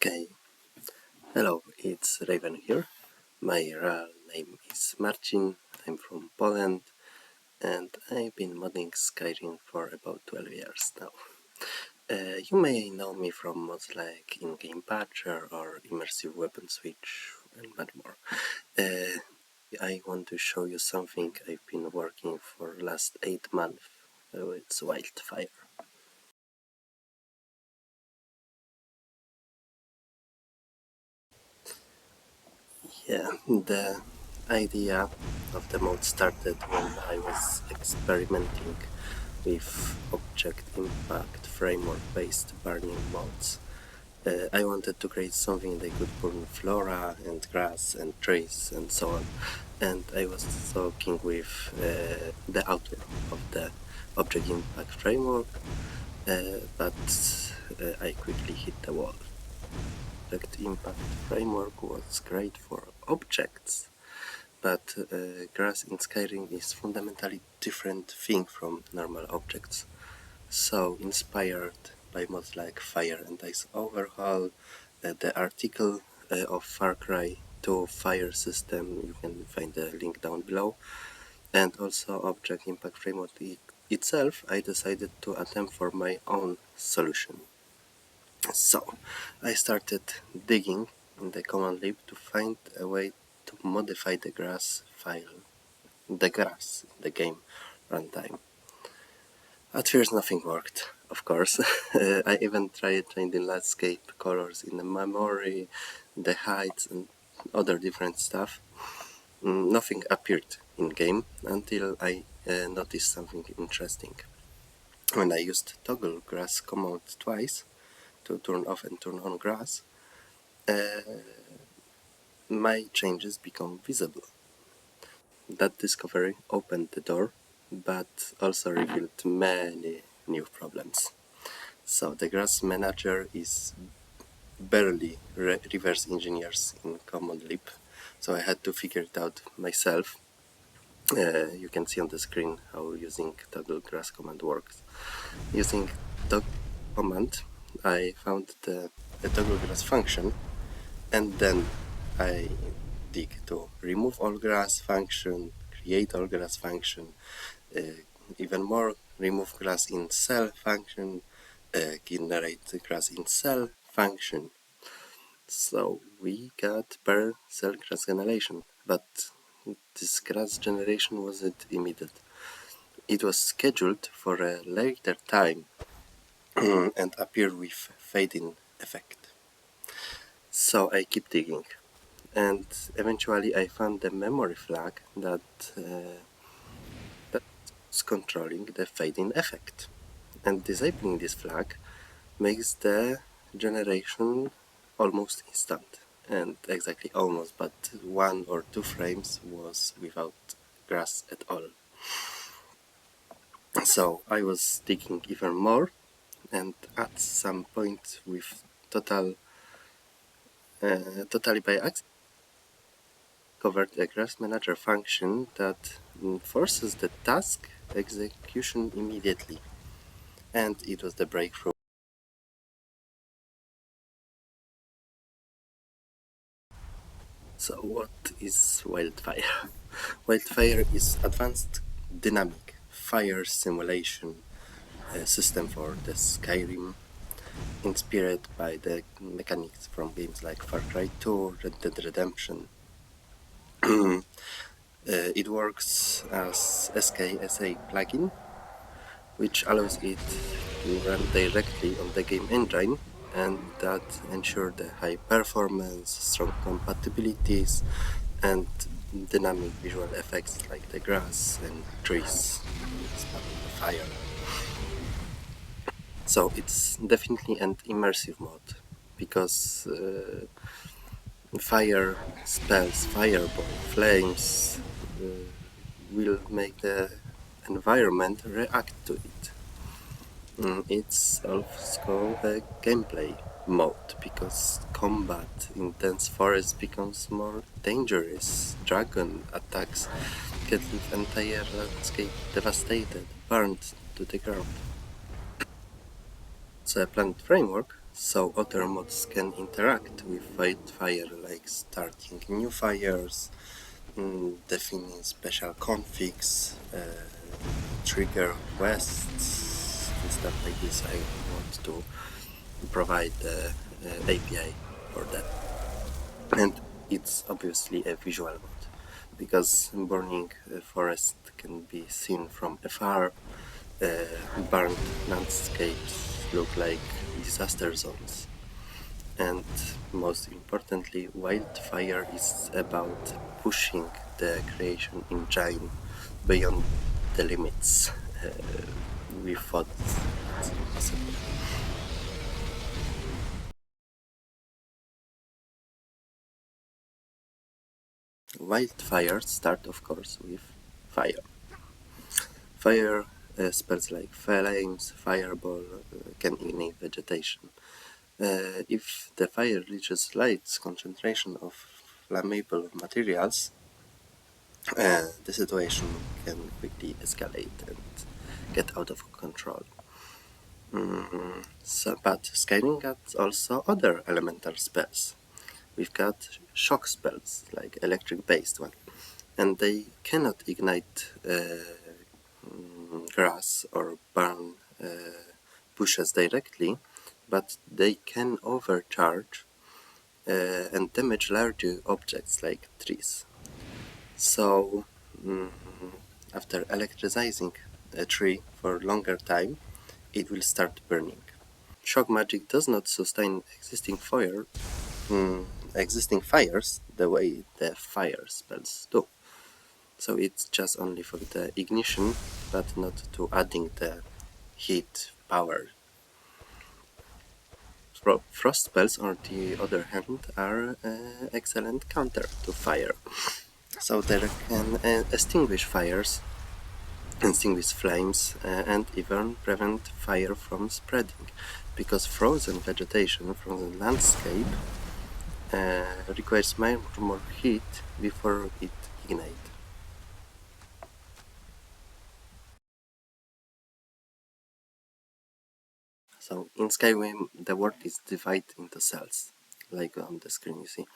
Okay, hello, it's Raven here. My real name is Marcin, I'm from Poland, and I've been modding Skyrim for about 12 years now. You may know me from mods like in-game patcher or immersive weapon switch and much more. I want to show you something I've been working for last 8 months. It's Wildfire. Yeah, the idea of the mode started when I was experimenting with object impact framework based burning modes. I wanted to create something that could burn flora and grass and trees and so on. And I was talking with the author of the object impact framework, but I quickly hit the wall. Object impact framework was great for objects, but grass in Skyrim is fundamentally different thing from normal objects. So inspired by mods like Fire and Ice Overhaul, the article of Far Cry 2 Fire system, you can find the link down below, and also Object Impact Framework itself, I decided to attempt for my own solution. So I started digging in the command lib to find a way to modify the grass file, the grass in the game runtime. At first nothing worked, of course. I even tried changing landscape colors in the memory, the heights and other different stuff. Nothing appeared in game until I noticed something interesting. When I used toggle grass command twice to turn off and turn on grass, my changes become visible. That discovery opened the door, but also revealed many new problems. So the grass manager is barely reverse engineers in command lib, so I had to figure it out myself. You can see on the screen how using toggle grass command works. Using toggle command, I found the toggle grass function, and then I dig to remove all grass function, create all grass function, even more, remove grass in cell function, generate grass in cell function. So we got per cell grass generation, but this grass generation wasn't immediate. It was scheduled for a later time and appeared with fading effect. So I keep digging, and eventually I found the memory flag that's controlling the fading effect. And disabling this flag makes the generation almost instant. And exactly almost, but 1 or 2 frames was without grass at all. So I was digging even more, and at some point with totally by accident, covered a grass manager function that forces the task execution immediately. And it was the breakthrough. So what is Wildfire? Wildfire is advanced dynamic fire simulation system for the Skyrim, inspired by the mechanics from games like Far Cry 2, Red Dead Redemption. It works as SKSA plugin, which allows it to run directly on the game engine, and that ensure the high performance, strong compatibilities, and dynamic visual effects like the grass and trees spawning the fire. So it's definitely an immersive mode, because fire spells, fireball, flames will make the environment react to it. It's also a gameplay mode, because combat in dense forest becomes more dangerous. Dragon attacks can leave entire landscape devastated, burned to the ground. So a planned framework So other mods can interact with Wildfire, like starting new fires, defining special configs, trigger quests, and stuff like this. I want to provide the API for that. And it's obviously a visual mode, because burning forest can be seen from afar. Burned landscapes look like disaster zones. And most importantly, Wildfire is about pushing the creation engine beyond the limits we thought it's impossible. Wildfire start, of course, with fire. Fire spells like flames, fireball can ignite vegetation. If the fire reaches light concentration of flammable materials, the situation can quickly escalate and get out of control. But Skyrim got also other elemental spells. We've got shock spells, like electric-based one, and they cannot ignite grass or burn bushes directly, but they can overcharge and damage larger objects like trees. So, mm, after electricizing a tree for a longer time, it will start burning. Shock magic does not sustain existing fires the way the fire spells do. So it's just only for the ignition, but not to adding the heat power. Frost spells, on the other hand, are excellent counter to fire. So they can extinguish fires, extinguish flames, and even prevent fire from spreading, because frozen vegetation from the landscape requires much more heat before it ignites. So in Skyrim, the world is divided into cells, like on the screen you see.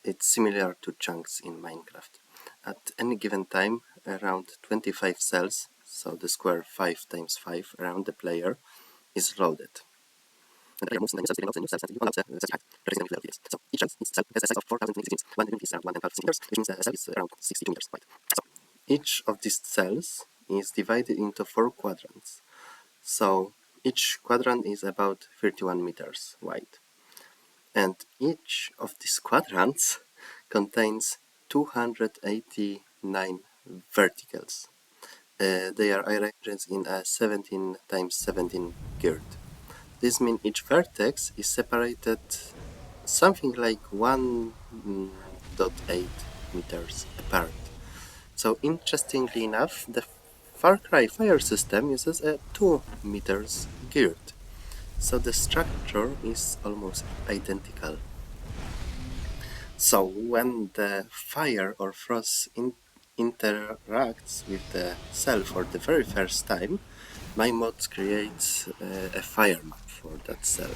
It's similar to chunks in Minecraft. At any given time, around 25 cells, so the square 5 times 5 around the player, is loaded. And the player moves in the new cells, loads the new cells, and you unlock the cells you have, representing the cell. Each cell has a size of 4,000 meters. One unit is around 1.5 meters, which means the cell is around 62 meters wide. So each of these cells is divided into 4 quadrants. So each quadrant is about 31 meters wide. And each of these quadrants contains 289 verticals. They are arranged in a 17 times 17 grid. This means each vertex is separated something like 1.8 meters apart. So interestingly enough, the Far Cry fire system uses a 2 meters grid. So the structure is almost identical. So when the fire or frost interacts with the cell for the very first time, my mod creates a fire map for that cell.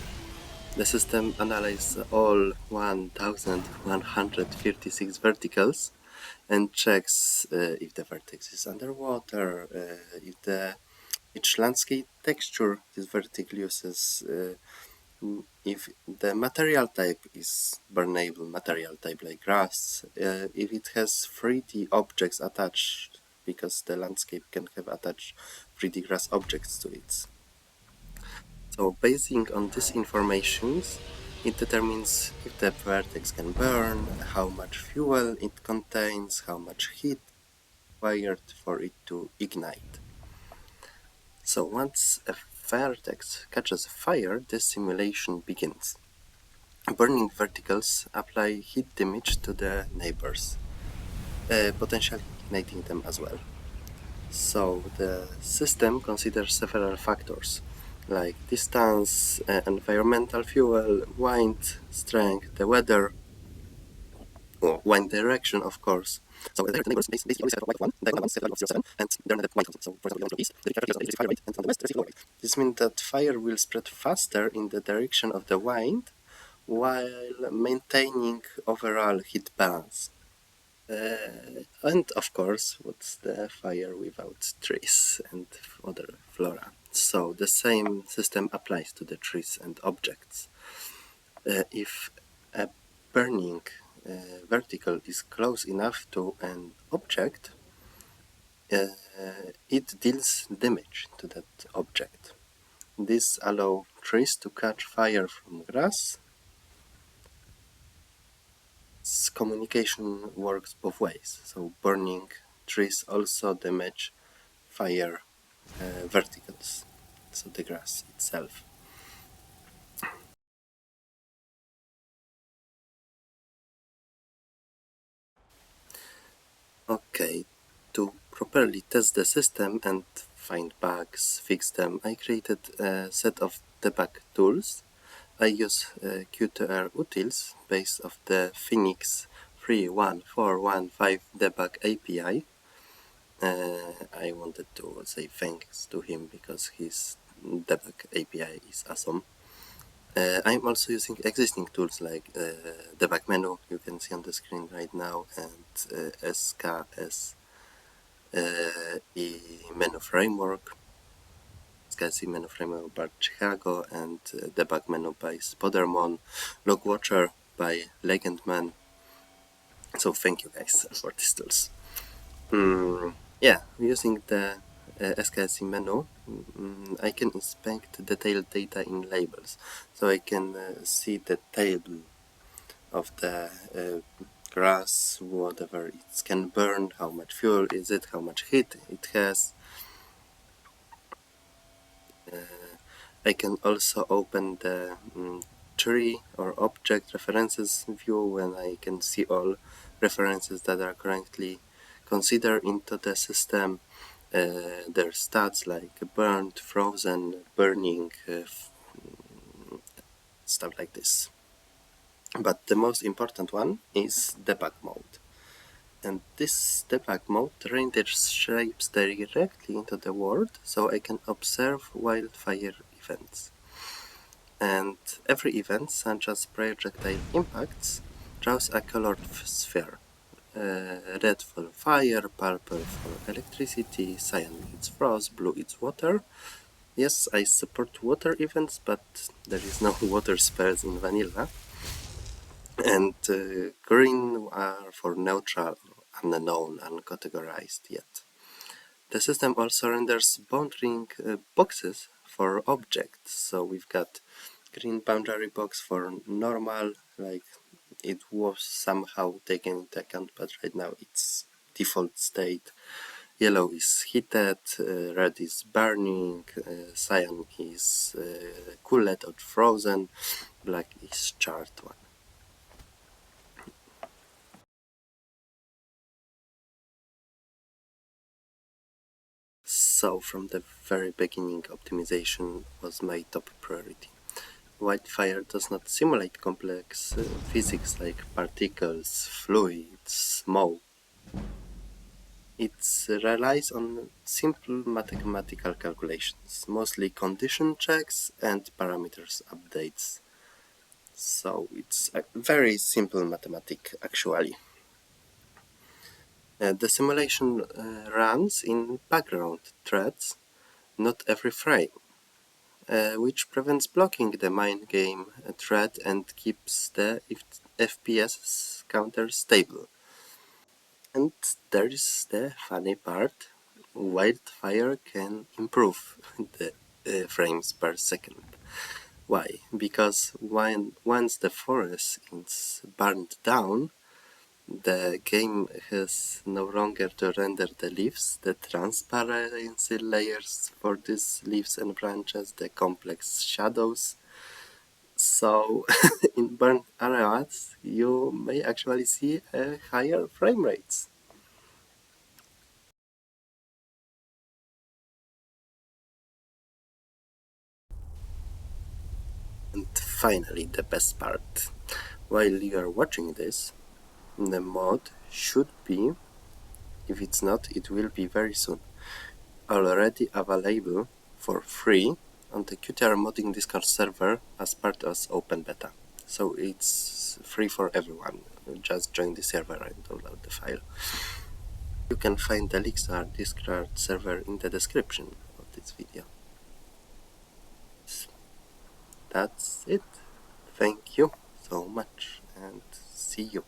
The system analyzes all 1156 verticals and checks if the vertex is underwater, if each landscape texture this vertical uses, if the material type is burnable material type like grass, if it has 3D objects attached, because the landscape can have attached 3D grass objects to it. So basing on these informations, it determines if the vertex can burn, how much fuel it contains, how much heat required for it to ignite. So once a vertex catches fire, the simulation begins. Burning verticals apply heat damage to the neighbors, potentially igniting them as well. So the system considers several factors like distance, environmental fuel, wind strength, the weather, or wind direction, of course, So there the neighbors basically always have a white of 1, diagonal 1 set value of 0, 7, and they're netted white. So for example, on the east, the characters receive fire rate, and on the west, receive low rate. This means that fire will spread faster in the direction of the wind while maintaining overall heat balance. And of course, what's the fire without trees and other flora? So the same system applies to the trees and objects. If a burning vertical is close enough to an object, it deals damage to that object. This allows trees to catch fire from grass. Communication works both ways, so burning trees also damage fire verticals, so the grass itself. Okay, to properly test the system and find bugs, fix them, I created a set of debug tools. I use Qtr utils based off the Phoenix 3.1.4.1.5 debug API. I wanted to say thanks to him because his debug API is awesome. I'm also using existing tools like debug menu, you can see on the screen right now, and SKS menu framework, SKSE menu framework by Chicago, and debug menu by Spodermon, log watcher by Legendman. So thank you guys for these tools. Yeah, using the SKSE menu, I can inspect detailed data in labels. So I can see the table of the grass, whatever it can burn, how much fuel is it, how much heat it has. I can also open the tree or object references view when I can see all references that are currently considered into the system. Their stats like burned, frozen, burning, stuff like this. But the most important one is debug mode. And this debug mode renders shapes directly into the world, so I can observe wildfire events. And every event, such as projectile impacts, draws a colored sphere. Red for fire, purple for electricity, cyan is frost, blue is water. Yes, I support water events, but there is no water spells in vanilla. And green are for neutral, unknown, uncategorized yet. The system also renders boundary boxes for objects. So we've got green boundary box for normal, like it was somehow taken into account, but right now it's default state. Yellow is heated, red is burning, cyan is cooled or frozen, black is charred one. So from the very beginning, optimization was my top priority. Wildfire does not simulate complex physics like particles, fluids, smoke. It relies on simple mathematical calculations, mostly condition checks and parameters updates. So it's a very simple mathematic actually. The simulation runs in background threads, not every frame, which prevents blocking the main game thread and keeps the FPS counter stable. And there is the funny part, Wildfire can improve the frames per second. Why? Because once the forest is burned down, the game has no longer to render the leaves, the transparency layers for these leaves and branches, the complex shadows. So in burned areas, you may actually see higher frame rates. And finally, the best part. While you are watching this, the mod should be If it's not, it will be very soon. Already available for free on the Qtr modding Discord server as part of open beta. So it's free for everyone. Just join the server and download the file. You can find the links to our Discord server in the description of this video. That's it. Thank you so much and see you.